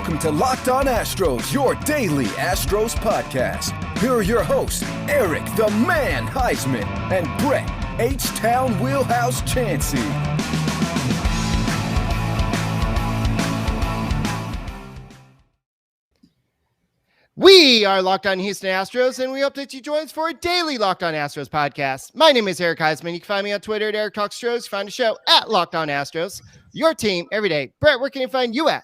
Welcome to Locked On Astros, your daily Astros podcast. Here are your hosts, Eric the Man Huysman and Brett H-Town Wheelhouse Chancey. We are Locked On Houston Astros, and we hope that you join us for a daily Locked On Astros podcast. My name is Eric Huysman. You can find me on Twitter at Eric Talks Astros. Find the show at Locked On Astros. Your team every day. Brett, where can you find you at?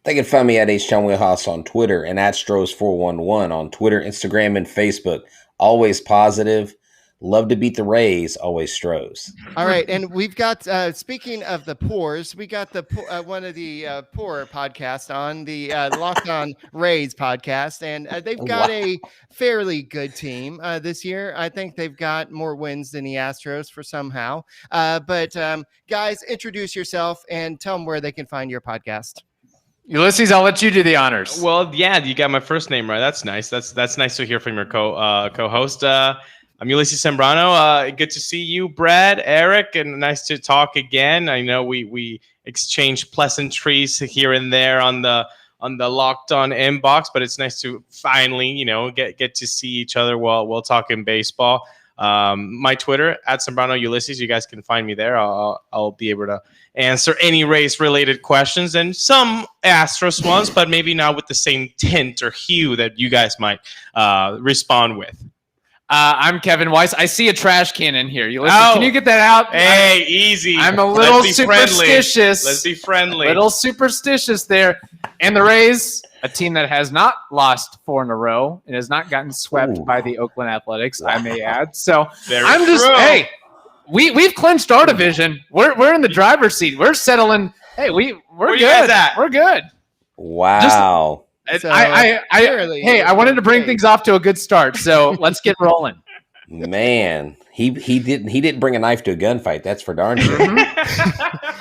They can find me at H-Town Wheelhouse on Twitter and Astros411 on Twitter, Instagram, and Facebook. Always positive. Love to beat the Rays. Always Stros. All right, and we've got, speaking of the poors, we got the one of the poorer podcasts on the Locked On Rays podcast, and they've got a fairly good team this year. I think they've got more wins than the Astros for somehow. But guys, introduce yourself and tell them where they can find your podcast. Ulises, I'll let you do the honors. Well, yeah, you got my first name right. That's nice. That's nice to hear from your co-host. I'm Ulises Sambrano. Good to see you, Brad, Eric, and nice to talk again. I know we exchanged pleasantries here and there on the Locked On inbox, but it's nice to finally, get to see each other while talking baseball. My Twitter at Sambrano Ulises. You guys can find me there. I'll be able to answer any race-related questions and some Astros ones, but maybe not with the same tint or hue that you guys might respond with. I'm Kevin Weiss. I see a trash can in here. Can you get that out? Hey, easy. I'm a little superstitious. Let's be friendly. A little superstitious there. And the Rays, a team that has not lost 4 in a row and has not gotten swept by the Oakland Athletics, I may add. So hey, we've clinched our division. We're in the driver's seat. We're settling. Hey, we're good. You guys at? We're good. Wow. I wanted to bring things off to a good start, so let's get rolling. Man, he didn't bring a knife to a gunfight. That's for darn sure.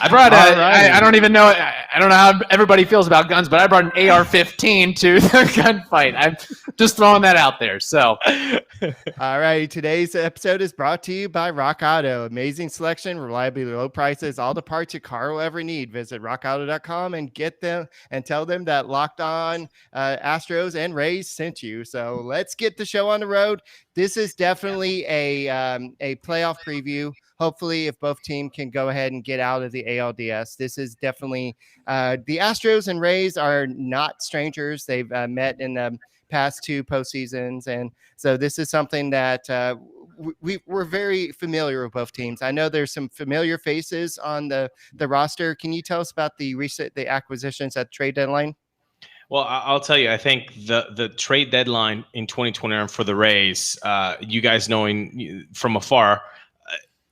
I brought I don't even know. I don't know how everybody feels about guns, but I brought an AR-15 to the gunfight. I'm just throwing that out there. So, all right. Today's episode is brought to you by Rock Auto. Amazing selection, reliably low prices, all the parts your car will ever need. Visit rockauto.com and get them and tell them that Locked On Astros and Rays sent you. So let's get the show on the road. This is definitely a playoff preview. Hopefully, if both teams can go ahead and get out of the ALDS, this is definitely the Astros and Rays are not strangers. They've met in the past 2 postseasons, and so this is something that we're very familiar with both teams. I know there's some familiar faces on the roster. Can you tell us about the acquisitions at the trade deadline? Well, I'll tell you, I think the trade deadline in 2021 for the Rays, you guys knowing from afar,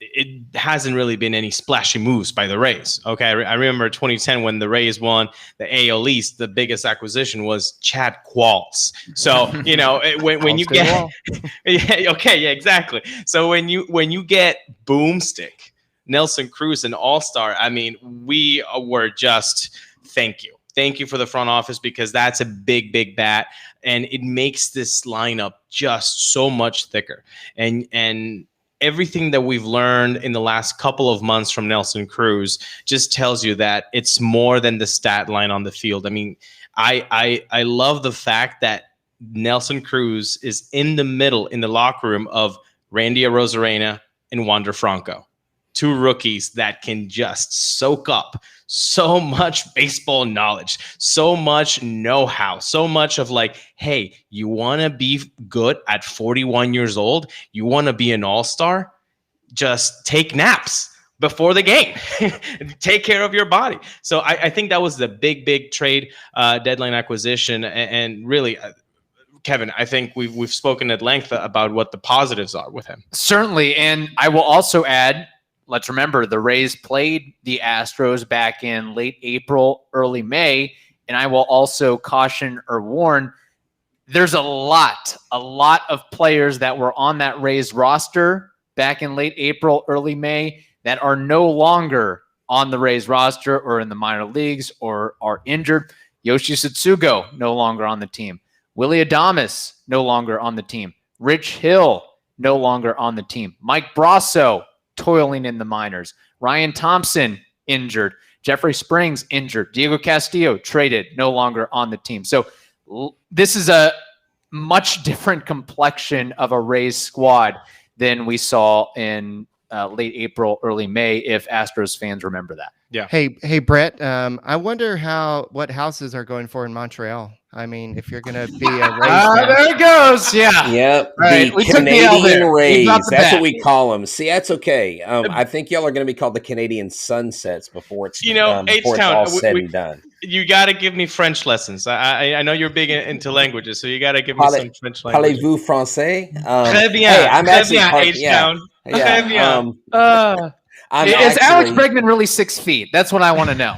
it hasn't really been any splashy moves by the Rays. Okay, I remember 2010 when the Rays won the AL East, the biggest acquisition was Chad Qualls. So when you get, exactly. So when you get Boomstick, Nelson Cruz, and All-Star, I mean, we were just thank you for the front office, because that's a big bat, and it makes this lineup just so much thicker. And everything that we've learned in the last couple of months from Nelson Cruz just tells you that it's more than the stat line on the field. I mean, I love the fact that Nelson Cruz is in the middle in the locker room of Randy Arozarena and Wander Franco, 2 rookies that can just soak up so much baseball knowledge, so much know-how, so much of like, hey, you want to be good at 41 years old? You want to be an all-star? Just take naps before the game. Take care of your body. So I think that was the big trade deadline acquisition. And really, Kevin, I think we've spoken at length about what the positives are with him. Certainly. And I will also add, let's remember, the Rays played the Astros back in late April, early May, and I will also caution or warn, there's a lot of players that were on that Rays roster back in late April, early May that are no longer on the Rays roster or in the minor leagues or are injured. Yoshi Tsutsugo, no longer on the team. Willy Adames, no longer on the team. Rich Hill, no longer on the team. Mike Brasso, toiling in the minors. Ryan Thompson, injured. Jeffrey Springs injured. Diego Castillo traded, no longer on the team. So this is a much different complexion of a Rays squad than we saw in late April, early May, if Astros fans remember that. Yeah. Hey, Brett. I wonder what houses are going for in Montreal. I mean, if you're gonna be a Rays fan. There it goes. Yeah. Yep. Right, The Canadian Rays. That's what we call them. See, that's okay. I think y'all are going to be called the Canadian Sunsets before it's before it's all said and done. You got to give me French lessons. I know you're big into languages, so you got to give me some French language. Parlez-vous français? Très bien. Hey, I'm Très actually bien, H-Town. Yeah. Très bien. Is Alex Bregman really 6 feet? That's what I want to know.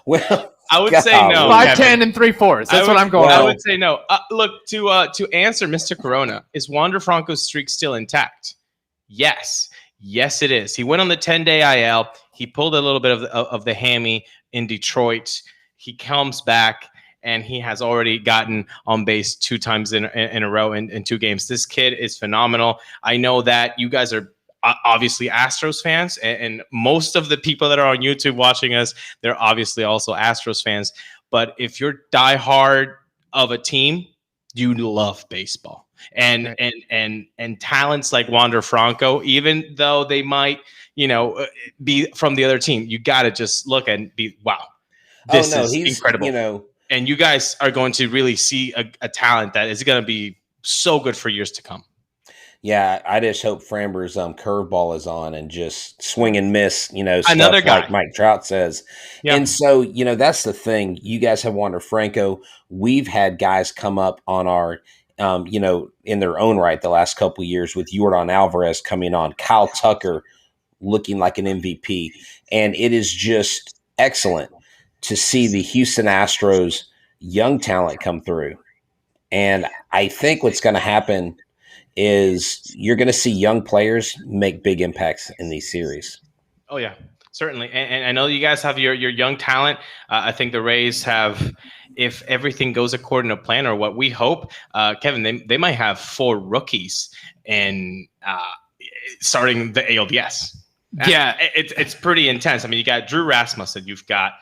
Well, I would say no. 5'10" and 3/4. That's what I'm going. I would say no. Look, to answer Mr. Corona, is Wander Franco's streak still intact? Yes, it is. He went on the 10-day IL. He pulled a little bit of the hammy in Detroit. He comes back, and he has already gotten on base 2 times in a row in 2 games. This kid is phenomenal. I know that you guys are obviously Astros fans, and most of the people that are on YouTube watching us, they're obviously also Astros fans. But if you're diehard of a team, you love baseball, and talents like Wander Franco, even though they might, be from the other team, you got to just look and be, wow, this is incredible. And you guys are going to really see a talent that is going to be so good for years to come. Yeah, I just hope Framber's curveball is on and just swing and miss, Another stuff guy. like Mike Trout says. Yeah. And so, that's the thing. You guys have Wander Franco. We've had guys come up on our, in their own right the last couple of years with Yordan Alvarez coming on, Kyle Tucker looking like an MVP. And it is just excellent to see the Houston Astros young talent come through. And I think what's going to happen is you're going to see young players make big impacts in these series. Oh, yeah, certainly. And I know you guys have your young talent. I think the Rays have, if everything goes according to plan or what we hope, Kevin, they might have 4 rookies and starting the ALDS. Yeah, it's pretty intense. I mean, you got Drew Rasmussen, you've got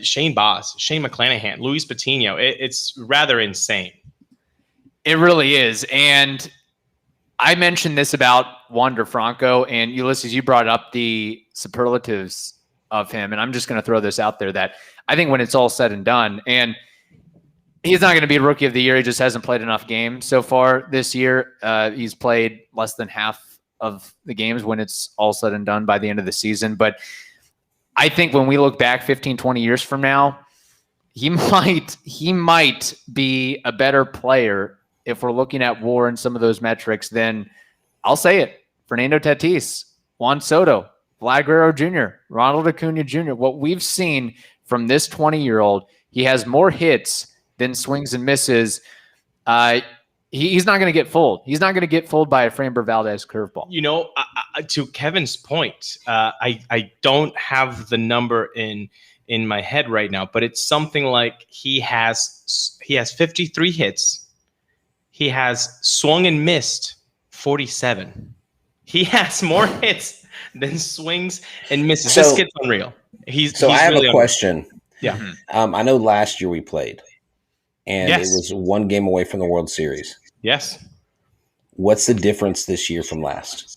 Shane Baz, Shane McClanahan, Luis Patino. It's rather insane. It really is. And I mentioned this about Wander Franco, and Ulises, you brought up the superlatives of him. And I'm just going to throw this out there that I think when it's all said and done, and he's not going to be Rookie of the Year. He just hasn't played enough games so far this year. He's played less than half of the games when it's all said and done by the end of the season. But I think when we look back 15, 20 years from now, he might be a better player if we're looking at WAR and some of those metrics, then I'll say it. Fernando Tatis, Juan Soto, Vlad Guerrero Jr., Ronald Acuna Jr., what we've seen from this 20-year-old, he has more hits than swings and misses. He's not going to get fooled. He's not going to get fooled by a Framber Valdez curveball. To Kevin's point, I don't have the number in my head right now, but it's something like he has 53 hits. He has swung and missed 47. He has more hits than swings and misses. This kid's unreal. He's I have really a question. Yeah. I know last year we played, and Yes. it was 1 game away from the World Series. Yes. What's the difference this year from last?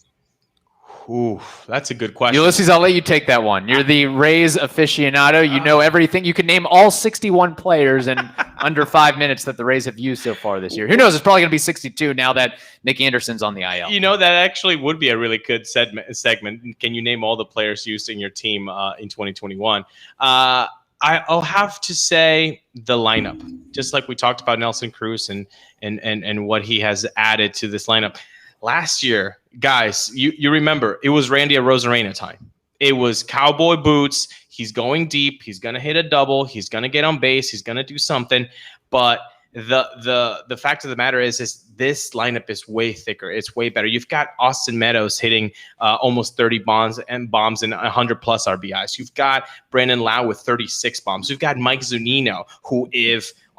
Ooh, that's a good question. Ulises, I'll let you take that one. You're the Rays aficionado. You know everything. You can name all 61 players in under 5 minutes that the Rays have used so far this year. Who knows? It's probably going to be 62 now that Nick Anderson's on the IL. That actually would be a really good segment. Can you name all the players used in your team in 2021? I'll have to say the lineup, just like we talked about Nelson Cruz and what he has added to this lineup. Last year, guys, you remember, it was Randy Arozarena time. It was cowboy boots. He's going deep. He's going to hit a double. He's going to get on base. He's going to do something. But the fact of the matter is this lineup is way thicker. It's way better. You've got Austin Meadows hitting almost 30 bombs and 100-plus RBIs. You've got Brandon Lau with 36 bombs. You've got Mike Zunino, who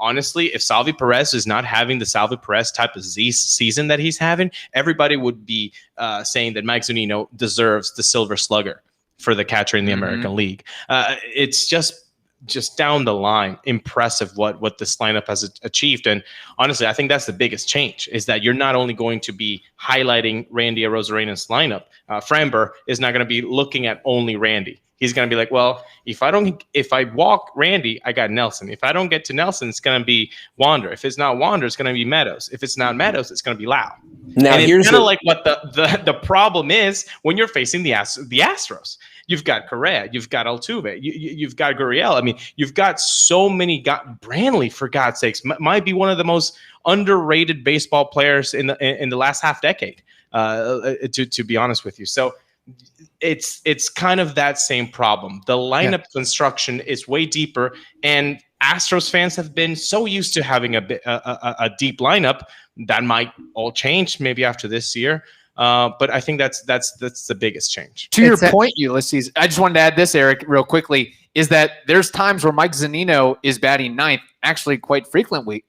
honestly, if Salvi Perez is not having the Salvi Perez type of season that he's having, everybody would be saying that Mike Zunino deserves the Silver Slugger. for the catcher in the American League. It's just down the line impressive what this lineup has achieved. And honestly, I think that's the biggest change, is that you're not only going to be highlighting Randy Arozarena's lineup. Framber is not going to be looking at only Randy. He's going to be like, well, if I walk Randy, I got Nelson. If I don't get to Nelson, it's going to be Wander. If it's not Wander, it's going to be Meadows. If it's not Meadows, it's going to be Lau. Now, and it's kind of like what the problem is when you're facing the Astros. You've got Correa, you've got Altuve, you've got Gurriel. I mean, you've got so many. Brantley, for God's sakes, might be one of the most underrated baseball players in the last half decade. To be honest with you, so it's kind of that same problem. The lineup construction is way deeper, and Astros fans have been so used to having a deep lineup that might all change maybe after this year. But I think that's the biggest change. To your point, Ulises, I just wanted to add this, Eric, real quickly, is that there's times where Mike Zunino is batting ninth. Actually, quite frequently,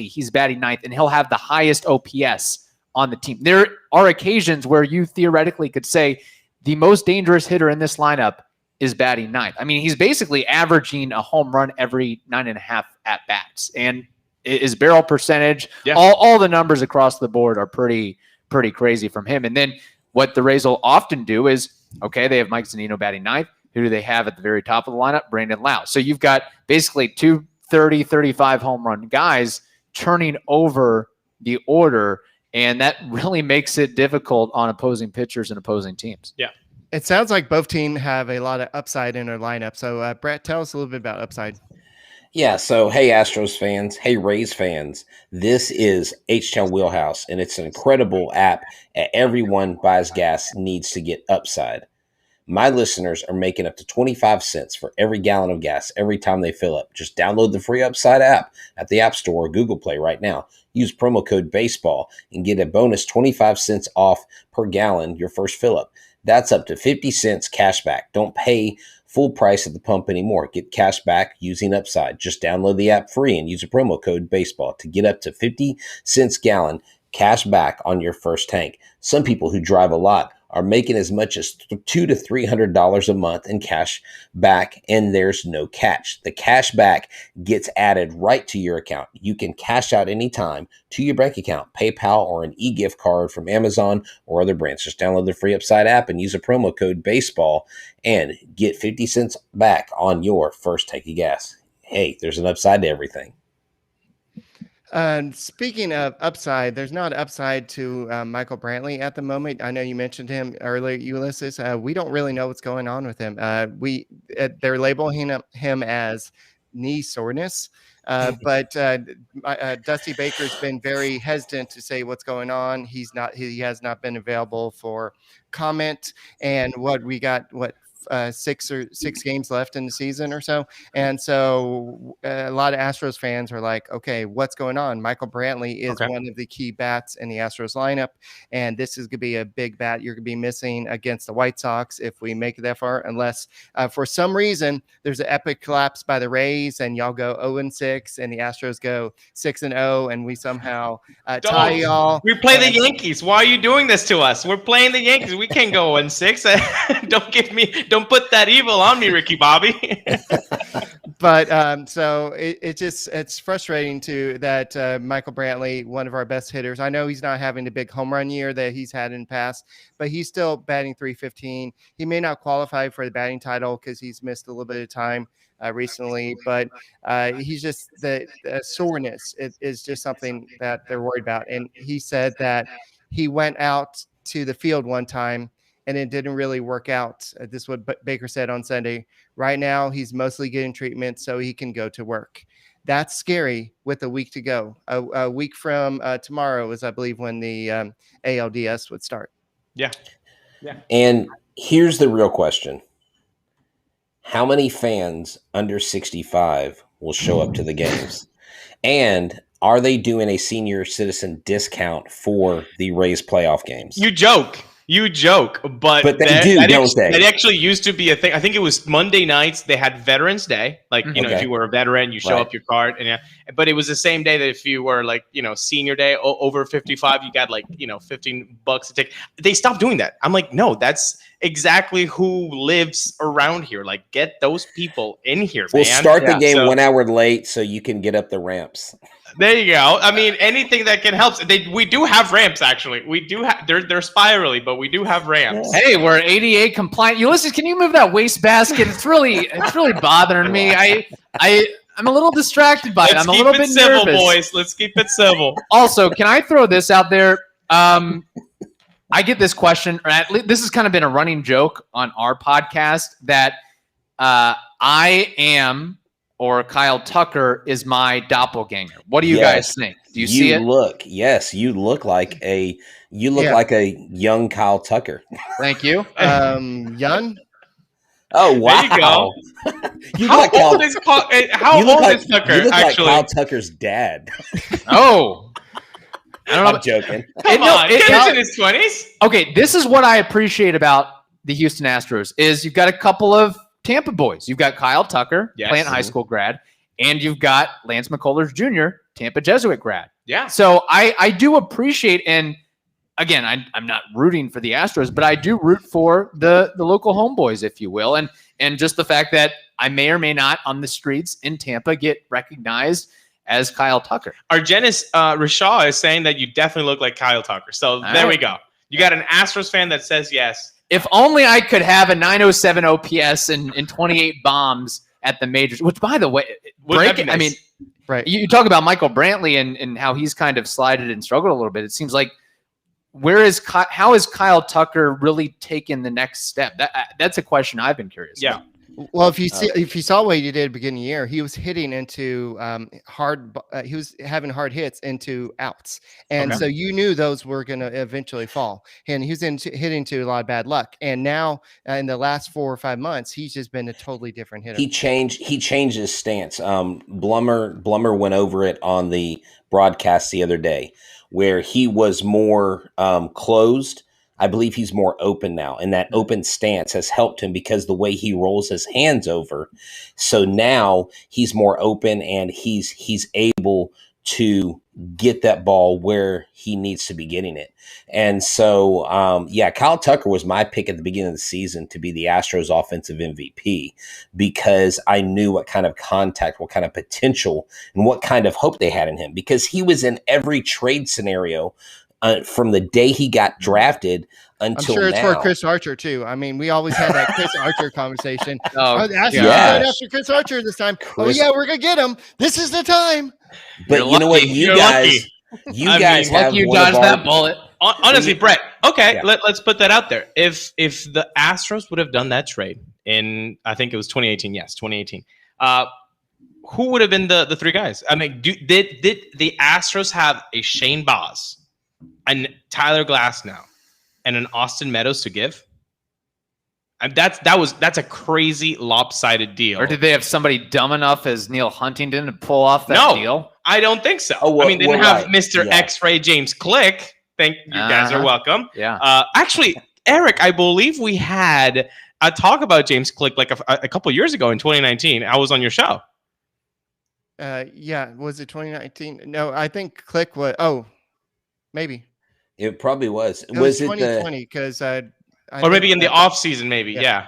he's batting ninth, and he'll have the highest OPS on the team. There are occasions where you theoretically could say the most dangerous hitter in this lineup is batting ninth. I mean, he's basically averaging a home run every 9.5 at bats, and his barrel percentage, all the numbers across the board are pretty crazy from him. And then what the Rays will often do is, okay, they have Mike Zunino batting ninth. Who do they have at the very top of the lineup? Brandon Lau. So you've got basically 2 30, 35 home run guys turning over the order, and that really makes it difficult on opposing pitchers and opposing teams. Yeah. It sounds like both teams have a lot of upside in their lineup. So, Brett, tell us a little bit about upside. Yeah, so hey, Astros fans, hey, Rays fans, this is H-Town Wheelhouse, and it's an incredible app. Everyone buys gas needs to get upside. My listeners are making up to 25 cents for every gallon of gas every time they fill up. Just download the free Upside app at the App Store or Google Play right now. Use promo code BASEBALL and get a bonus 25 cents off per gallon your first fill up. That's up to 50 cents cash back. Don't pay full price at the pump anymore. Get cash back using Upside. Just download the app free and use a promo code BASEBALL to get up to 50 cents gallon cash back on your first tank. Some people who drive a lot are making as much as $200 to $300 a month in cash back, and there's no catch. The cash back gets added right to your account. You can cash out anytime to your bank account, PayPal, or an e-gift card from Amazon or other brands. Just download the free Upside app and use a promo code BASEBALL and get 50 cents back on your first tank of gas. Hey, there's an upside to everything. Speaking of upside, there's not upside to Michael Brantley at the moment. I know you mentioned him earlier, Ulises. We don't really know what's going on with him. They're labeling him as knee soreness, but Dusty Baker's been very hesitant to say what's going on. He has not been available for comment. And six games left in the season or so. And so a lot of Astros fans are like, okay, what's going on? Michael Brantley is one of the key bats in the Astros lineup. And this is going to be a big bat you're going to be missing against the White Sox if we make it that far, unless for some reason there's an epic collapse by the Rays and y'all go 0-6 and the Astros go 6-0 and we somehow tie y'all. We play the Yankees. Why are you doing this to us? We're playing the Yankees. We can't go 0-6. Don't put that evil on me, Ricky Bobby. But so it's frustrating that Michael Brantley, one of our best hitters. I know he's not having the big home run year that he's had in the past, but he's still batting .315. He may not qualify for the batting title because he's missed a little bit of time recently, but he's just the soreness is just something that they're worried about. And he said that he went out to the field one time and it didn't really work out. This is what Baker said on Sunday. Right now, he's mostly getting treatment so he can go to work. That's scary with a week to go. A week from tomorrow is, I believe, when the ALDS would start. Yeah. And here's the real question. How many fans under 65 will show up to the games? And are they doing a senior citizen discount for the Rays playoff games? You joke. You joke, but they that actually used to be a thing. I think it was Monday nights. They had Veterans Day. Like, if you were a veteran, you show up your card. But it was the same day that if you were like, senior day over 55, you got like, $15 a ticket. They stopped doing that. I'm like, no, that's exactly who lives around here. Like, get those people in here, man. We'll start the game 1 hour late so you can get up the ramps. There you go. I mean, anything that can help. We do have ramps, actually. We do have. They're spirally, but we do have ramps. Hey, we're ADA compliant. Ulises, can you move that waste basket? It's really bothering me. I'm a little distracted by it. I'm a little bit civil, nervous. Boys. Let's keep it civil. Also, can I throw this out there? I get this question. Or at least this has kind of been a running joke on our podcast that I am. Or Kyle Tucker is my doppelganger. What do you guys think? Do you see it? You look like a young Kyle Tucker. Thank you. Young? Oh, wow. There you go. How old is Tucker? You look like Kyle Tucker's dad. Oh. I don't know. I'm joking. Come on. He's in his 20s. Okay, this is what I appreciate about the Houston Astros is you've got a couple of Tampa boys. You've got Kyle Tucker, Plant High School grad, and you've got Lance McCullers Jr., Tampa Jesuit grad. Yeah. So I do appreciate, and again, I'm not rooting for the Astros, but I do root for the local homeboys, if you will, and just the fact that I may or may not on the streets in Tampa get recognized as Kyle Tucker. Argenis Rashaw is saying that you definitely look like Kyle Tucker. So there we go. You got an Astros fan that says yes. If only I could have a 907 OPS and 28 bombs at the majors, which, by the way, I mean, right. You talk about Michael Brantley and how he's kind of slided and struggled a little bit. It seems like how is Kyle Tucker really taken the next step? That's a question I've been curious about. Well, if you saw what he did at the beginning of the year, he was hitting into he was having hard hits into outs, and so you knew those were going to eventually fall. And he was hitting to a lot of bad luck. And now in the last 4 or 5 months, he's just been a totally different hitter. He changed his stance. Blummer went over it on the broadcast the other day, where he was more closed. I believe he's more open now, and that open stance has helped him because the way he rolls his hands over. So now he's more open, and he's able to get that ball where he needs to be getting it. And so, Kyle Tucker was my pick at the beginning of the season to be the Astros offensive MVP because I knew what kind of contact, what kind of potential, and what kind of hope they had in him because he was in every trade scenario from the day he got drafted until now. I'm sure it's for Chris Archer too. I mean, we always had that Chris Archer conversation. After Chris Archer this time. We're gonna get him. This is the time. But you know what, you guys have you dodged that bullet. Honestly, Brett. Okay, let's put that out there. If the Astros would have done that trade in, I think it was 2018. Yes, 2018. Who would have been the three guys? I mean, did the Astros have a Shane Baz, and Tyler Glasnow, and an Austin Meadows to give? And that's a crazy lopsided deal. Or did they have somebody dumb enough as Neil Huntington to pull off that deal? I don't think so. They didn't have Mr. X-Ray James Click. You guys are welcome. Yeah. Actually, Eric, I believe we had a talk about James Click like a couple years ago in 2019. I was on your show. Was it 2019? No, I think Click was. Oh, maybe. It probably was. Was it 2020? Because or maybe in the off season, maybe. Yeah.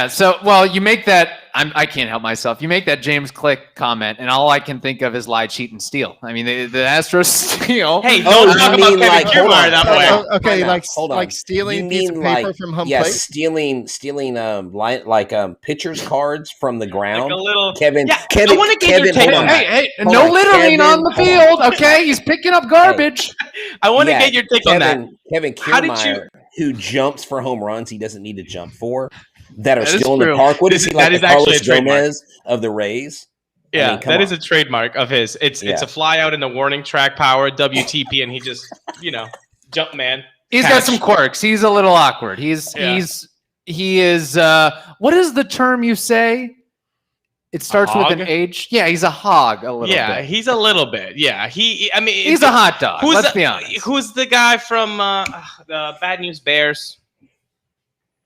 So, you make that. I can't help myself. You make that James Click comment, and all I can think of is lie, cheat, and steal. I mean, the Astros steal. Hey, don't talk about Kevin Kiermaier that way. Okay, like stealing piece of paper from home plate. Stealing pitcher's cards from the ground. Like a little. Kevin. I want to get your take on that. Hey, no littering on the field. Okay, he's picking up garbage. I want to get your take on that. Kevin Kiermaier, who jumps for home runs he doesn't need to jump for. That are still in the park. What is he like? Carlos Gomez of the Rays? Yeah, that is a trademark of his. It's a fly out in the warning track power WTP, and he just jump man. He's got some quirks. He's a little awkward. He is. What is the term you say? It starts with an H. Yeah, he's a hog a little bit. Yeah, he's a little bit. Yeah, he's a hot dog. Let's be honest. Who's the guy from the Bad News Bears?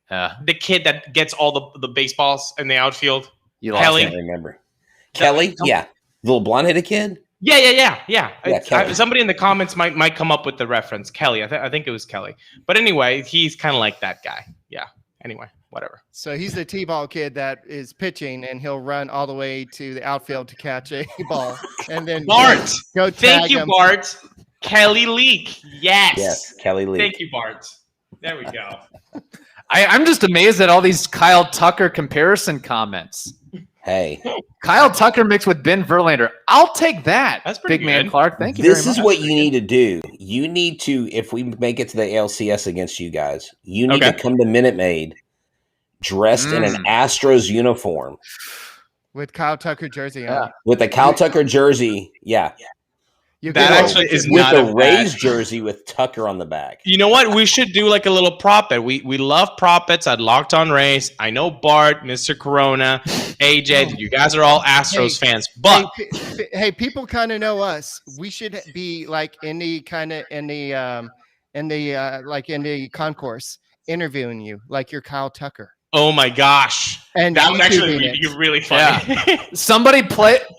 The kid that gets all the baseballs in the outfield. Kelly. I can't remember. Kelly? Yeah. Little blonde-headed kid? Yeah. Somebody in the comments might come up with the reference. Kelly. I think it was Kelly. But anyway, he's kind of like that guy. Yeah. Anyway, whatever. So he's the T-ball kid that is pitching, and he'll run all the way to the outfield to catch a ball. And then Bart. Go thank you, him. Bart. Kelly Leak. Yes, Kelly Leak. Thank you, Bart. There we go. I'm just amazed at all these Kyle Tucker comparison comments. Hey. Kyle Tucker mixed with Ben Verlander. I'll take that. That's pretty Big good. Man Clark. Thank you This very much. is what you need to do. You need to, if we make it to the ALCS against you guys, you need to come to Minute Maid dressed in an Astros uniform. With Kyle Tucker jersey on. With the Kyle Tucker jersey. Yeah. That actually is with not a Rays jersey with Tucker on the back. You know what? We should do like a little prop bet. We love prop bets at Locked On Rays. I know Bart, Mr. Corona, AJ. You guys are all Astros fans, but hey, people kind of know us. We should be like in the concourse interviewing you, like you're Kyle Tucker. Oh my gosh. And that would actually be really funny. Yeah. Somebody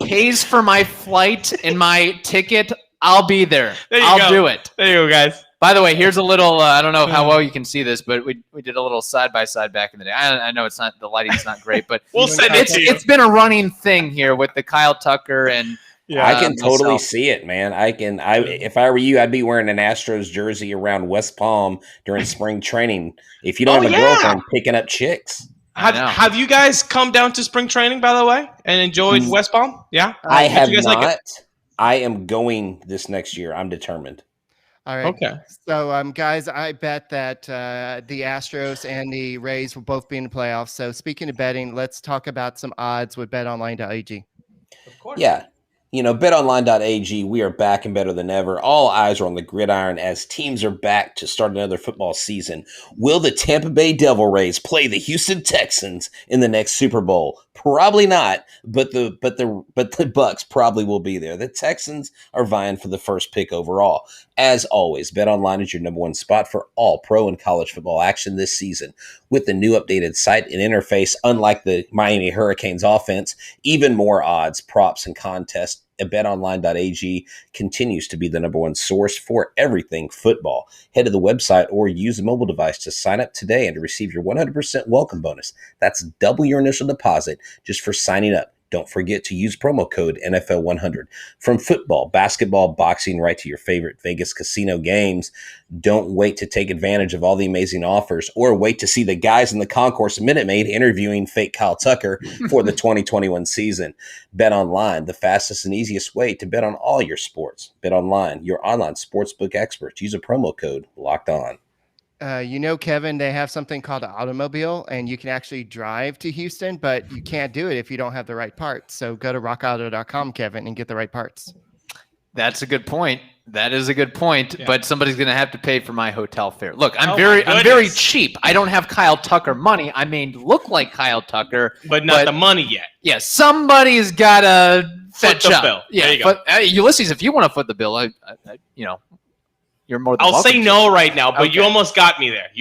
pays for my flight and my ticket. I'll be there. I'll do it. There you go, guys. By the way, here's a little, I don't know how well you can see this, but we did a little side-by-side back in the day. I know it's not, the lighting's not great, but we'll send it to you. It's been a running thing here with the Kyle Tucker and I can totally see it, man. If I were you, I'd be wearing an Astros jersey around West Palm during spring training. If you don't have a girlfriend, picking up chicks. Have you guys come down to spring training, by the way, and enjoyed West Palm? Yeah, I have not. I am going this next year. I'm determined. All right. Okay. So, guys, I bet that the Astros and the Rays will both be in the playoffs. So, speaking of betting, let's talk about some odds with BetOnline.ag. Of course. Yeah. BetOnline.ag, we are back and better than ever. All eyes are on the gridiron as teams are back to start another football season. Will the Tampa Bay Devil Rays play the Houston Texans in the next Super Bowl? Probably not, but the Bucks probably will be there. The Texans are vying for the first pick overall. As always, BetOnline is your number one spot for all pro and college football action this season. With the new updated site and interface, unlike the Miami Hurricanes offense, even more odds, props, and contests. BetOnline.ag continues to be the number one source for everything football. Head to the website or use a mobile device to sign up today and to receive your 100% welcome bonus. That's double your initial deposit just for signing up. Don't forget to use promo code NFL100. From football, basketball, boxing, right to your favorite Vegas casino games. Don't wait to take advantage of all the amazing offers or wait to see the guys in the concourse Minute Maid interviewing fake Kyle Tucker for the 2021 season. Bet online, the fastest and easiest way to bet on all your sports. Bet online, your online sportsbook experts. Use a promo code Locked On. Kevin, they have something called an automobile, and you can actually drive to Houston, but you can't do it if you don't have the right parts. So go to rockauto.com, Kevin, and get the right parts. That's a good point. That is a good point, but somebody's going to have to pay for my hotel fare. Look, I'm very cheap. I don't have Kyle Tucker money. I may look like Kyle Tucker, but not the money yet. Yeah, somebody's got to foot the bill. Yeah, there you go. But Ulises, if you want to foot the bill, you're more than I'll welcome say no right now, but you almost got me there.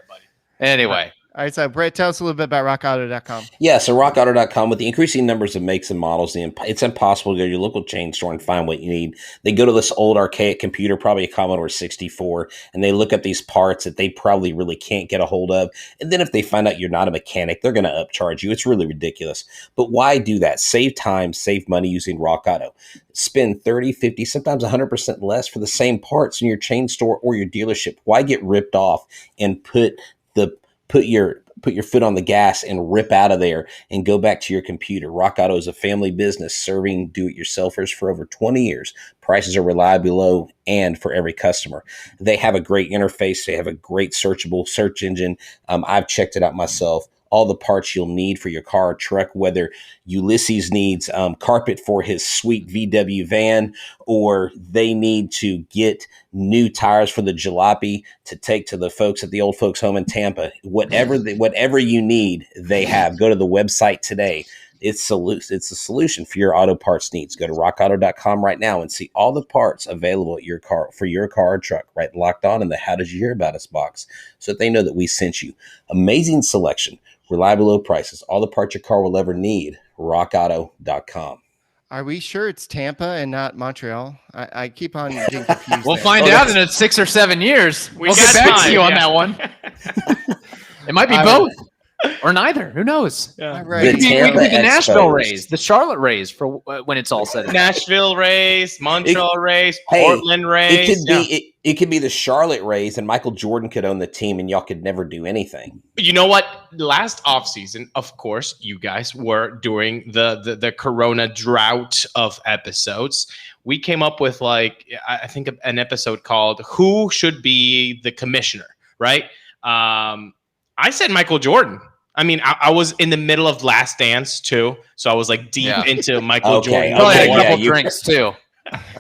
Buddy. Anyway. All right, so Brett, tell us a little bit about rockauto.com. Yeah, so rockauto.com, with the increasing numbers of makes and models, it's impossible to go to your local chain store and find what you need. They go to this old archaic computer, probably a Commodore 64, and they look at these parts that they probably really can't get a hold of. And then if they find out you're not a mechanic, they're going to upcharge you. It's really ridiculous. But why do that? Save time, save money using Rock Auto. Spend 30, 50, sometimes 100% less for the same parts in your chain store or your dealership. Why get ripped off and put your foot on the gas and rip out of there and go back to your computer? Rock Auto is a family business serving do-it-yourselfers for over 20 years. Prices are reliably low and for every customer. They have a great interface. They have a great searchable search engine. I've checked it out myself. All the parts you'll need for your car or truck, whether Ulises needs carpet for his sweet VW van, or they need to get new tires for the jalopy to take to the folks at the old folks home in Tampa. Whatever you need, they have. Go to the website today. It's a solution for your auto parts needs. Go to rockauto.com right now and see all the parts available at your car for your car or truck. Right, Locked On in the How Did You Hear About Us box, so that they know that we sent you. Amazing selection, reliable low prices, all the parts your car will ever need. rockauto.com. Are we sure it's Tampa and not Montreal? I keep on getting confused. We'll find out in 6 or 7 years. We'll get back to you on that one. It might be both or neither. Who knows? Yeah. Right. We could be the Nashville Rays, the Charlotte Rays for when it's all said. Nashville Rays, Montreal Rays, Portland Rays. It could be the Charlotte Rays, and Michael Jordan could own the team, and y'all could never do anything. You know what? Last offseason, of course, you guys were during the Corona drought of episodes. We came up with I think an episode called "Who Should Be the Commissioner?" Right? I said Michael Jordan. I mean, I was in the middle of Last Dance too, so I was deep into Michael Jordan. Probably had a couple drinks too.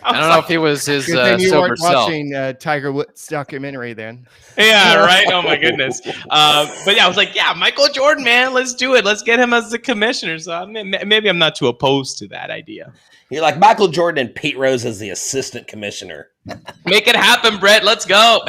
I don't know if he was his you sober weren't self. watching Tiger Woods documentary then. Yeah, right. Oh my goodness. But yeah, I was Michael Jordan, man, let's do it. Let's get him as the commissioner. So maybe I'm not too opposed to that idea. You're like Michael Jordan and Pete Rose as the assistant commissioner. Make it happen, Brett. Let's go.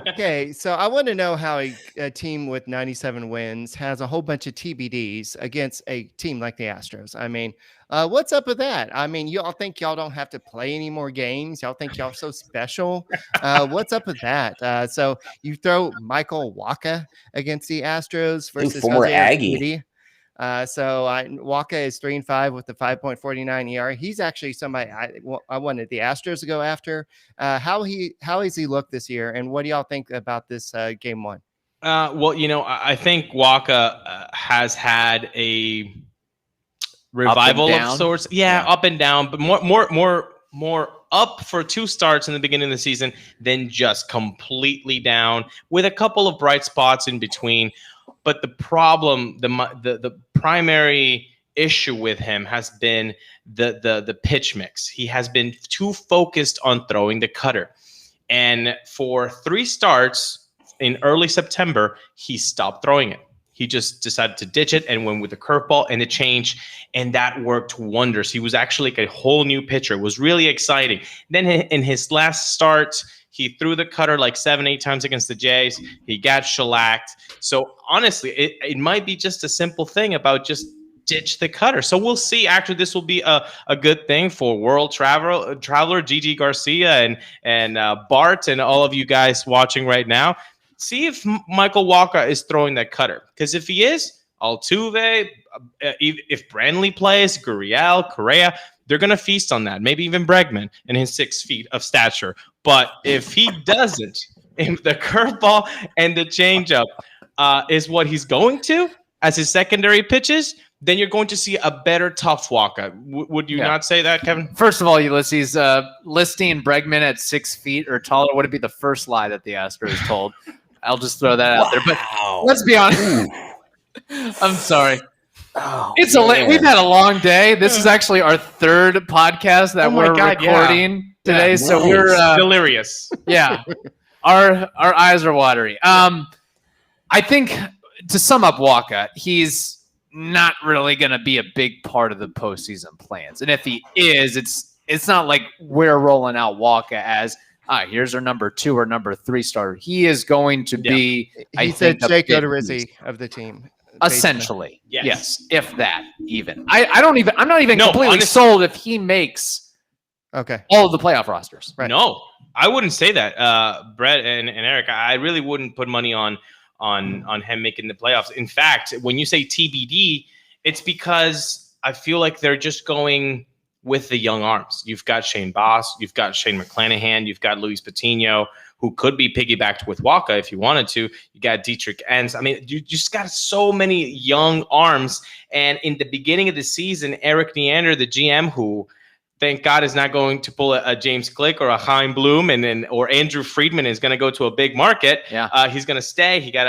Okay, so I want to know how a team with 97 wins has a whole bunch of TBDs against a team like the Astros. I mean, what's up with that? I mean, y'all think y'all don't have to play any more games? Y'all think y'all so special? What's up with that? So you throw Michael Walka against the Astros versus former Aggie. Walka is 3-5 with the 5.49 ERA. He's actually somebody I wanted the Astros to go after. How has he looked this year, and what do y'all think about this game one? Well, I think Walka has had a revival of sorts. Yeah, up and down, but more up for 2 starts in the beginning of the season, then just completely down with a couple of bright spots in between. But the problem, the primary issue with him has been the pitch mix. He has been too focused on throwing the cutter. And for 3 starts in early September, he stopped throwing it. He just decided to ditch it and went with the curveball and the change, and that worked wonders. He was actually a whole new pitcher. It was really exciting. Then in his last start, he threw the cutter 7-8 times against the Jays. He got shellacked. So honestly, it might be just a simple thing about just ditch the cutter. So we'll see. Actually, this will be a good thing for world traveler Gigi Garcia and Bart and all of you guys watching right now. See if Michael Walka is throwing that cutter. Because if he is, Altuve, if Brantley plays, Gurriel, Correa, they're going to feast on that. Maybe even Bregman and his 6 feet of stature. But if he doesn't, if the curveball and the changeup is what he's going to as his secondary pitches, then you're going to see a better tough Walka. Would you not say that, Kevin? First of all, Ulises, listing Bregman at 6 feet or taller would be the first lie that the Astros told. I'll just throw that out there. But let's be honest. I'm sorry. Oh, We've had a long day. This is actually our 3rd podcast that we're recording today. Yeah, so nice. we're delirious. Yeah. Our eyes are watery. I think to sum up Walka, he's not really going to be a big part of the postseason plans. And if he is, it's not like we're rolling out Walka as here's our number 2 or number 3 starter. He is going to be, he said Jake Odorizzi of the team. Essentially, yes, if that even. I'm not even completely sold if he makes all of the playoff rosters. Right. No, I wouldn't say that. Brett and Eric, I really wouldn't put money on him making the playoffs. In fact, when you say TBD, it's because I feel like they're just going with the young arms. You've got Shane Boss, you've got Shane McClanahan, you've got Luis Patino, who could be piggybacked with Walka if you wanted to. You got Dietrich Enns. I mean, you just got so many young arms. And in the beginning of the season, Eric Neander, the GM, who thank God is not going to pull a James Click or a Chaim Bloom, or Andrew Friedman is going to go to a big market. Yeah. He's going to stay. He got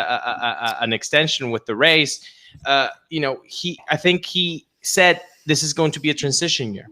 an extension with the Rays. I think he said this is going to be a transition year.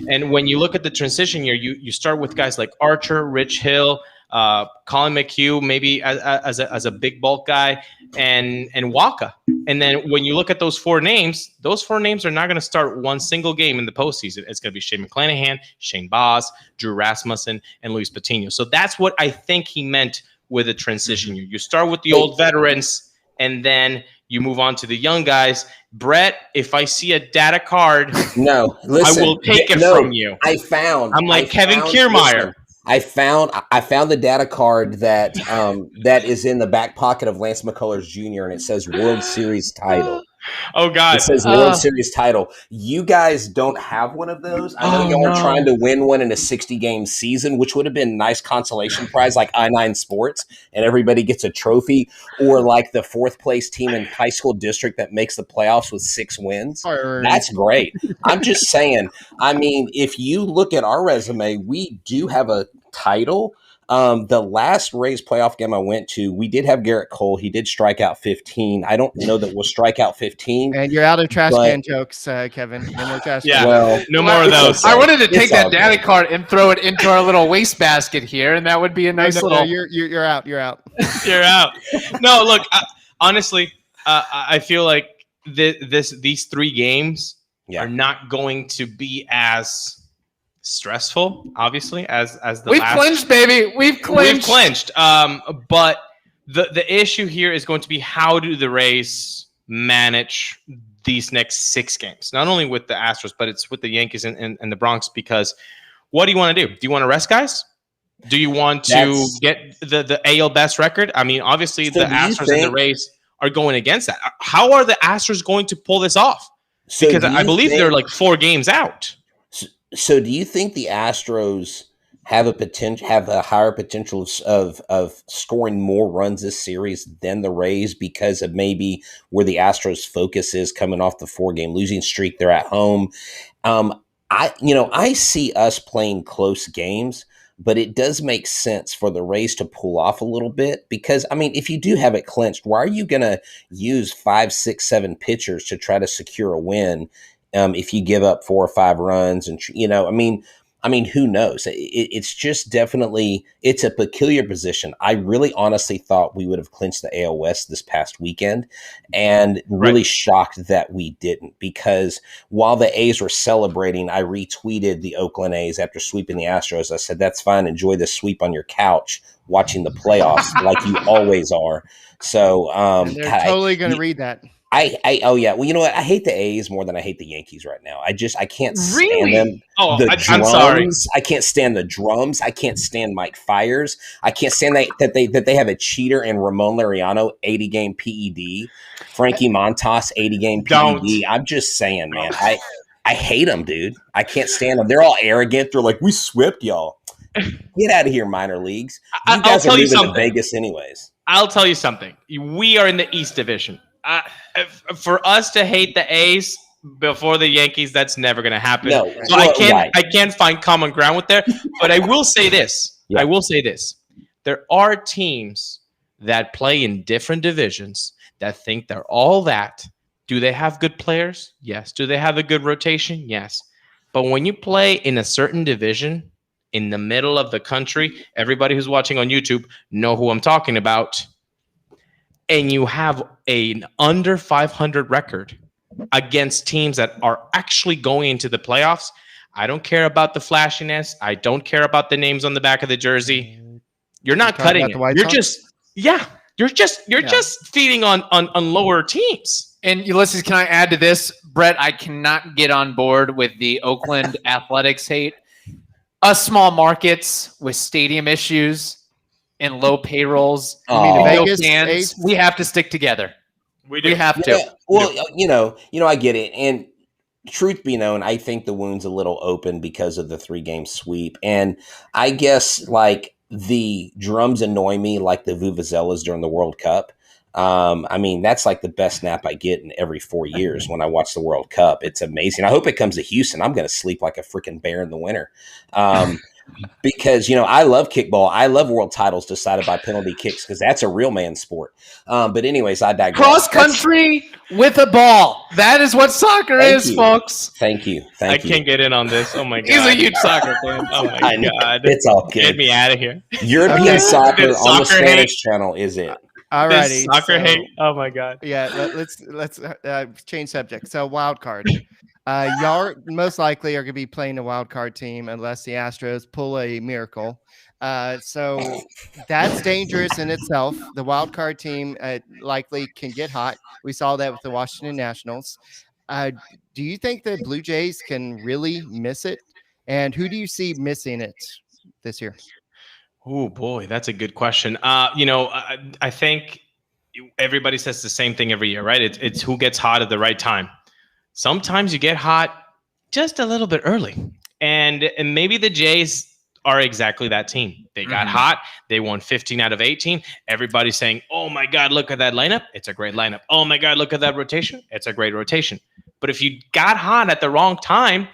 And when you look at the transition year, you start with guys like Archer, Rich Hill, Colin McHugh maybe as a big bulk guy, and Walka. And then when you look at those four names are not going to start one single game in the postseason. It's going to be Shane McClanahan, Shane Baz, Drew Rasmussen, and Luis Patino. So that's what I think he meant with a transition. You start with the old veterans, and then you move on to the young guys. Brett, if I see a data card, no, listen, I will take it from you. I'm like Kevin Kiermaier. I found the data card that that is in the back pocket of Lance McCullers Jr. and it says World Series title. Oh God! It says World Series title. You guys don't have one of those. I know y'all are trying to win one in a 60-game season, which would have been a nice consolation prize, like I-9 Sports, and everybody gets a trophy, or like the fourth place team in high school district that makes the playoffs with 6 wins. That's great. I'm just saying. I mean, if you look at our resume, we do have a title. The last Rays playoff game I went to, we did have Garrett Cole. He did strike out 15. I don't know that we'll strike out 15. And you're out of trash can jokes, Kevin. No more trash can. Well, no more of those. I wanted to take that data card and throw it into our little waste basket here, and that would be a nice little. No, you're out. You're out. You're out. No, look. Honestly, I feel like these 3 games are not going to be as stressful, obviously, as the we've clinched, baby. We've clinched. But the issue here is going to be, how do the Rays manage these next 6 games? Not only with the Astros, but it's with the Yankees and the Bronx. Because what do you want to do? Do you want to rest guys? Do you want to get the ALDS record? I mean, obviously the Astros and the Rays are going against that. How are the Astros going to pull this off? Because I believe they're like 4 games out. So do you think the Astros have a higher potential of scoring more runs this series than the Rays, because of maybe where the Astros' focus is coming off the 4-game losing streak? They're at home. I see us playing close games, but it does make sense for the Rays to pull off a little bit, because, I mean, if you do have it clinched, why are you going to use 5, 6, 7 pitchers to try to secure a win? If you give up 4 or 5 runs, and I mean, who knows? It's just definitely, it's a peculiar position. I really honestly thought we would have clinched the AL West this past weekend, and really shocked that we didn't, because while the A's were celebrating, I retweeted the Oakland A's after sweeping the Astros. I said, that's fine. Enjoy the sweep on your couch watching the playoffs like you always are. So they're totally going to read that. Oh yeah. Well, you know what? I hate the A's more than I hate the Yankees right now. I can't stand them. I'm sorry. I can't stand the drums. I can't stand Mike Fiers. I can't stand that they have a cheater in Ramon Laureano, 80-game PED. Frankie Montas, 80-game PED. I'm just saying, man. I hate them, dude. I can't stand them. They're all arrogant. They're like, we swept y'all. Get out of here, minor leagues. You guys are moving to Vegas anyways. I'll tell you something. We are in the East Division. For us to hate the A's before the Yankees, that's never going to happen. No, so I can't find common ground with there. But I will say this. Yeah. I will say this. There are teams that play in different divisions that think they're all that. Do they have good players? Yes. Do they have a good rotation? Yes. But when you play in a certain division in the middle of the country, everybody who's watching on YouTube know who I'm talking about, and you have an under 500 record against teams that are actually going into the playoffs, I don't care about the flashiness. I don't care about the names on the back of the jersey. You're not cutting it. You're just feeding on lower teams. And Ulises, can I add to this? Brett, I cannot get on board with the Oakland Athletics hate. Us small markets with stadium issues and low payrolls, fans, we have to stick together. We have to. Well, you know, I get it. And truth be known, I think the wound's a little open because of the 3-game sweep. And I guess like the drums annoy me like the vuvuzelas during the World Cup. I mean, that's like the best nap I get in every 4 years when I watch the World Cup. It's amazing. I hope it comes to Houston. I'm going to sleep like a freaking bear in the winter. because, I love kickball. I love world titles decided by penalty kicks because that's a real man sport. But anyways, I digress. Cross country with a ball. That is what soccer is, folks. Thank you. I can't get in on this. Oh my God. He's a huge soccer fan. Oh my God. It's all good. Get me out of here. European soccer on the Spanish channel is it. All righty. Soccer hate. Oh my God. Yeah, let's change subject. So wild card. Y'all most likely are going to be playing a wild card team unless the Astros pull a miracle. So that's dangerous in itself. The wild card team likely can get hot. We saw that with the Washington Nationals. Do you think the Blue Jays can really miss it? And who do you see missing it this year? Oh boy, that's a good question. I think everybody says the same thing every year, right? It's who gets hot at the right time. Sometimes you get hot just a little bit early, and maybe the Jays are exactly that team. They got hot. They won 15 out of 18. Everybody's saying, "Oh my God, look at that lineup! It's a great lineup. Oh my God, look at that rotation! It's a great rotation." But if you got hot at the wrong time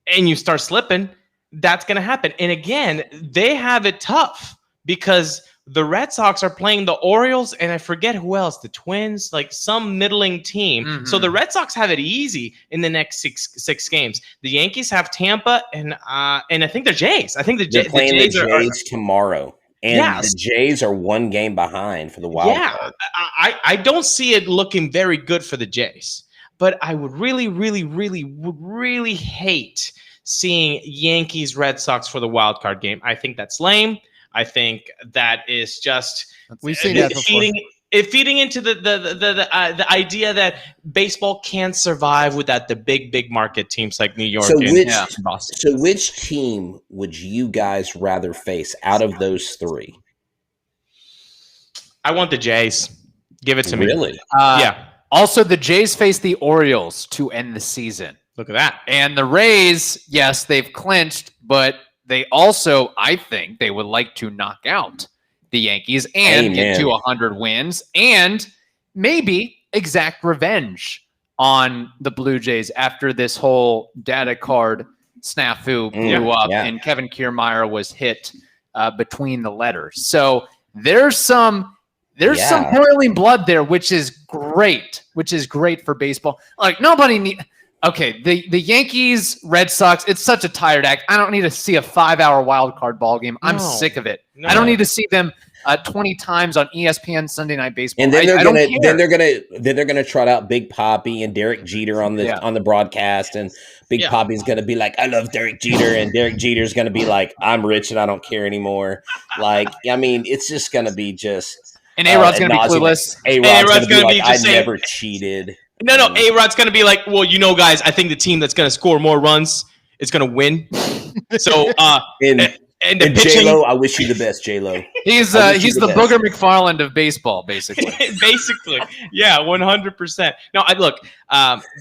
and you start slipping, that's going to happen. And again, they have it tough because the Red Sox are playing the Orioles and I forget who else, the Twins, like some middling team. So the Red Sox have it easy in the next six games. The Yankees have Tampa and I think the Jays. I think they're playing the Jays tomorrow. And the Jays are one game behind for the wild card. I don't see it looking very good for the Jays. But I would really hate seeing Yankees Red Sox for the wild card game. I think that's lame. I think that is just we've seen that before. Feeding into the idea that baseball can't survive without the big market teams like New York and Boston. So which team would you guys rather face out of those three? I want the Jays. Give it to me. Really? Yeah. Also, the Jays face the Orioles to end the season. Look at that. And the Rays, yes, they've clinched, but they also, I think, they would like to knock out the Yankees and get to 100 wins and maybe exact revenge on the Blue Jays after this whole data card snafu blew up and Kevin Kiermaier was hit between the letters. So there's some boiling blood there, which is great for baseball. Like nobody okay, the Yankees, Red Sox, it's such a tired act. I don't need to see a 5-hour wild card ball game. I'm sick of it. No. I don't need to see them 20 times on ESPN Sunday Night Baseball. And then they're gonna trot out Big Papi and Derek Jeter on the broadcast, and Big Papi's gonna be like, "I love Derek Jeter," and Derek Jeter's gonna be like, "I'm rich and I don't care anymore." Like, I mean, it's just gonna be just. And A-Rod's going to be clueless. A-Rod's going to be like, I never cheated. No, A-Rod's going to be like, well, guys, I think the team that's going to score more runs is going to win. So, and J-Lo, I wish you the best, J-Lo. He's the Booger McFarland of baseball, basically. Basically, yeah, 100%. No, look,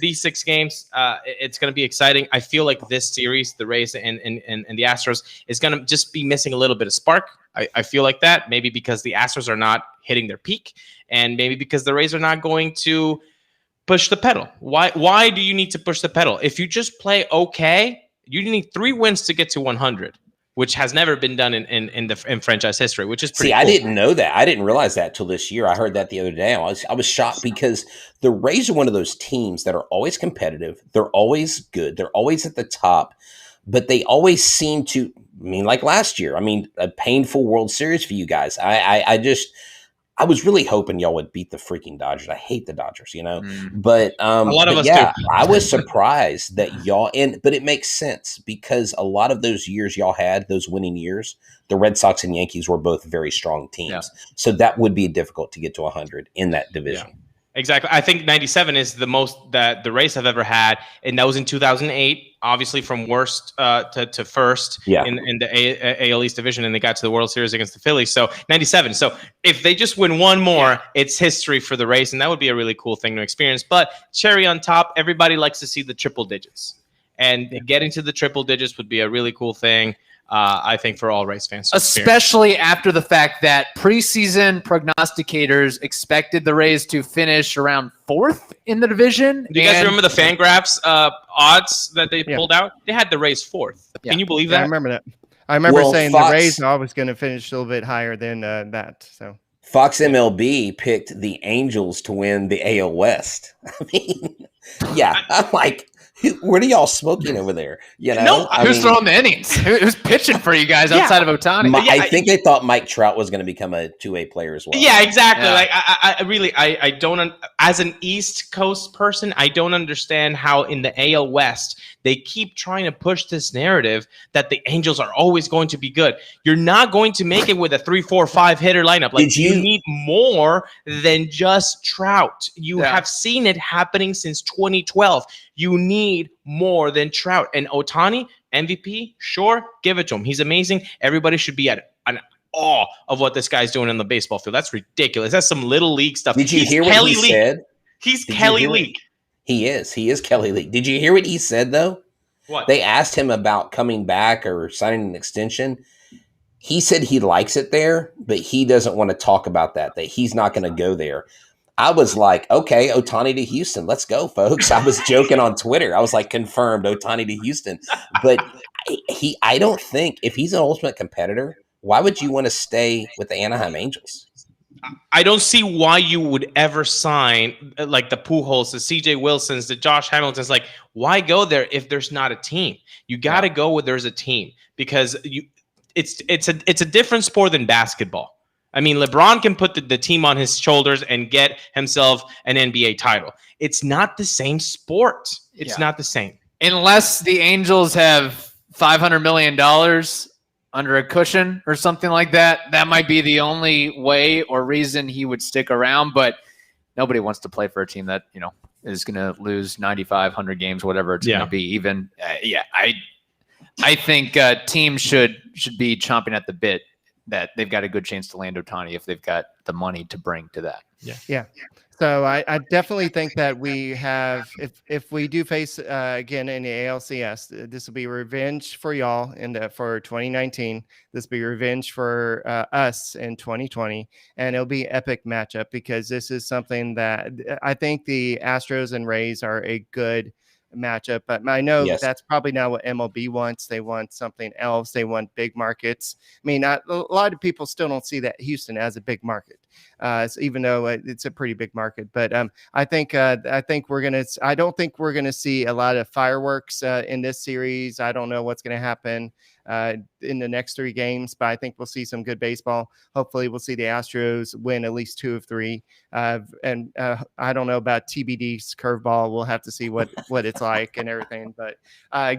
these 6 games, it's going to be exciting. I feel like this series, the Rays and the Astros, is going to just be missing a little bit of spark. I feel like that, maybe because the Astros are not hitting their peak, and maybe because the Rays are not going to push the pedal. Why do you need to push the pedal? If you just play okay, you need 3 wins to get to 100. Which has never been done in franchise history, which is pretty cool. I didn't know that. I didn't realize that till this year. I heard that the other day. I was shocked because the Rays are one of those teams that are always competitive. They're always good. They're always at the top, but they always seem to, like last year, a painful World Series for you guys. I was really hoping y'all would beat the freaking Dodgers. I hate the Dodgers, but a lot of us do. I was surprised that y'all but it makes sense because a lot of those years y'all had, those winning years, the Red Sox and Yankees were both very strong teams. Yeah. So that would be difficult to get to 100 in that division. Yeah. Exactly. I think 97 is the most that the Rays have ever had, and that was in 2008. Obviously, from worst to first in the AL East division, and they got to the World Series against the Phillies. So 97. So if they just win one more, it's history for the Rays, and that would be a really cool thing to experience. But cherry on top, everybody likes to see the triple digits, and getting to the triple digits would be a really cool thing. I think for all Rays fans, especially after the fact that preseason prognosticators expected the Rays to finish around 4th in the division. Do you guys remember the Fangraphs odds that they pulled out? They had the Rays 4th. Can you believe that? I remember that. I remember saying Fox, the Rays are always going to finish a little bit higher than that. So Fox MLB picked the Angels to win the AL West. I mean, yeah, I'm like, what are y'all smoking over there? You know, No, who's throwing the innings? Who's pitching for you guys outside of Ohtani? I think they thought Mike Trout was going to become a 2A player as well. Yeah, exactly. Yeah. Like I really, I don't, as an East Coast person, I don't understand how in the AL West they keep trying to push this narrative that the Angels are always going to be good. You're not going to make it with a 3, 4, 5 hitter lineup. Like you need more than just Trout. You have seen it happening since 2012. You need more than Trout. And Ohtani, MVP, sure, give it to him. He's amazing. Everybody should be at an awe of what this guy's doing in the baseball field. That's ridiculous. That's some little league stuff. Did you hear what he said? He's Kelly League. He is Kelly League. Did you hear what he said, though? What? They asked him about coming back or signing an extension. He said he likes it there, but he doesn't want to talk about that he's not going to go there. I was like, okay, Ohtani to Houston. Let's go, folks. I was joking on Twitter. I was like, confirmed, Ohtani to Houston. But I don't think, if he's an ultimate competitor, why would you want to stay with the Anaheim Angels? I don't see why you would ever sign like the Pujols, the CJ Wilsons, the Josh Hamiltons. Like, why go there if there's not a team? You got to go where there's a team, because it's a different sport than basketball. I mean, LeBron can put the team on his shoulders and get himself an NBA title. It's not the same sport. It's not the same. Unless the Angels have $500 million under a cushion or something like that, that might be the only way or reason he would stick around. But nobody wants to play for a team that, is going to lose 95, 100 games, whatever it's going to be. Even, I think teams should be chomping at the bit that they've got a good chance to land Ohtani if they've got the money to bring to that. Yeah. So I definitely think that we have, if we do face again in the ALCS, this will be revenge for y'all for 2019. This will be revenge for us in 2020, and it'll be epic matchup, because this is something that I think the Astros and Rays are a good matchup, but I know that's probably not what MLB wants. They want something else. They want big markets. I mean, a lot of people still don't see that Houston as a big market, so even though it's a pretty big market. But I don't think we're gonna see a lot of fireworks in this series. I don't know what's gonna happen in the next 3 games, but I think we'll see some good baseball. Hopefully we'll see the Astros win at least 2 of 3. And I don't know about TBD's curveball. We'll have to see what it's like and everything. But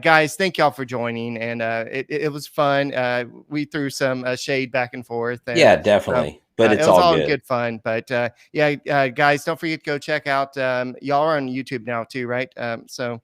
guys, thank y'all for joining. And it was fun. We threw some shade back and forth. And, yeah, definitely. But it's all good fun. But guys, don't forget to go check out. Y'all are on YouTube now too, right? So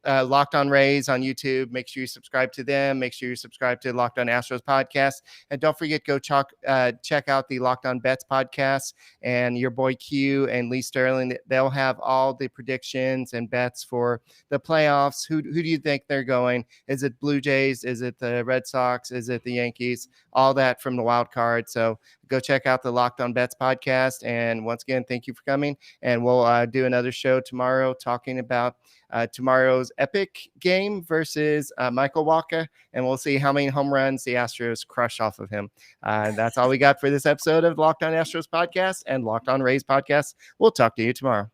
Locked On Rays on YouTube. Make sure you subscribe to them. Make sure you subscribe to Locked On Astros podcast. And don't forget, go check out the Locked On Bets podcast, and your boy Q and Lee Sterling. They'll have all the predictions and bets for the playoffs. Who do you think they're going? Is it Blue Jays? Is it the Red Sox? Is it the Yankees? All that from the wild card. So go check out the Locked On Bets podcast. And once again, thank you for coming. And we'll do another show tomorrow talking about tomorrow's epic game versus Michael Walka, and we'll see how many home runs the Astros crush off of him. That's all we got for this episode of Locked On Astros podcast and Locked On Rays podcast. We'll talk to you tomorrow.